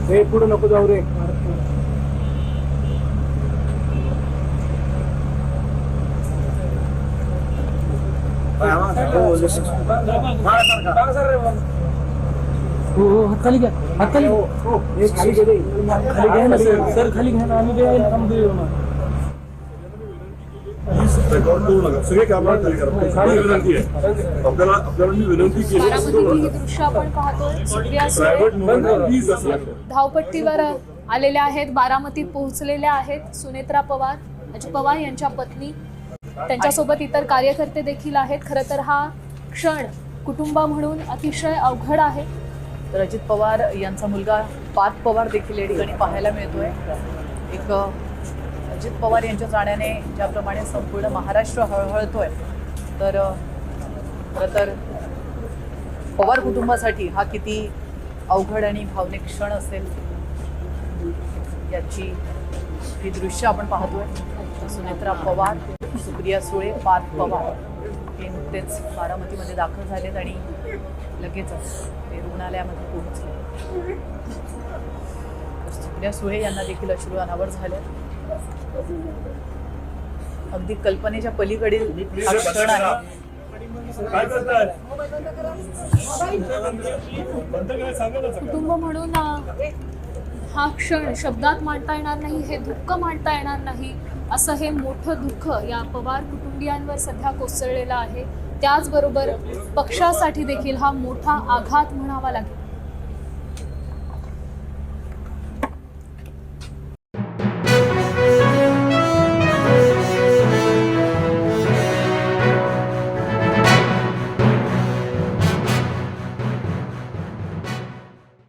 हे पुढे नको जाऊ रे. हो हात खाली घ्या, हात खाली खाली घ्या ना सर, खाली घ्या ना. आम्ही सगळे कामगार विनंती आहे आपल्याला मी विनंती केली. ही दृश्य आपण पाहतोय. सुप्रिया सुळे धावपट्टीवर आलेल्या आहेत, बारामतीत पोहोचलेल्या आहेत. सुनेत्रा पवार, अजित पवार यांच्या पत्नी, त्यांच्यासोबत इतर कार्यकर्ते देखील आहेत. खरं तर हा क्षण कुटुंब म्हणून अतिशय अवघड आहे. तर अजित पवार यांचा मुलगा पार्थ पवार देखील या ठिकाणी पाहायला मिळतोय. एक अजित पवार यांच्या जाण्याने ज्याप्रमाणे संपूर्ण महाराष्ट्र हळहळतोय, तर खरं तर पवार कुटुंबासाठी हा किती अवघड आणि भावनिक क्षण असेल याची ही दृश्य आपण पाहतोय. सुनेत्रा पवार, सुप्रिया सुळे, पार्थ पवार हे नुकतेच बारामतीमध्ये दाखल झालेत आणि लगेचच ते रुग्णालयामध्ये पोहोचले. सुप्रिया सुळे यांना देखील अश्रू अनावर झाले. अगदी कल्पनेच्या पलीकडील हा क्षण आहे. कुटुंब म्हणून हा क्षण शब्दात मांडता येणार नाही, हे दुःख मांडता येणार नाही. असं हे मोठं दुःख या पवार कुटुंबियांवर सध्या कोसळलेलं आहे. त्याचबरोबर पक्षासाठी देखील हा मोठा आघात म्हणावा लागेल.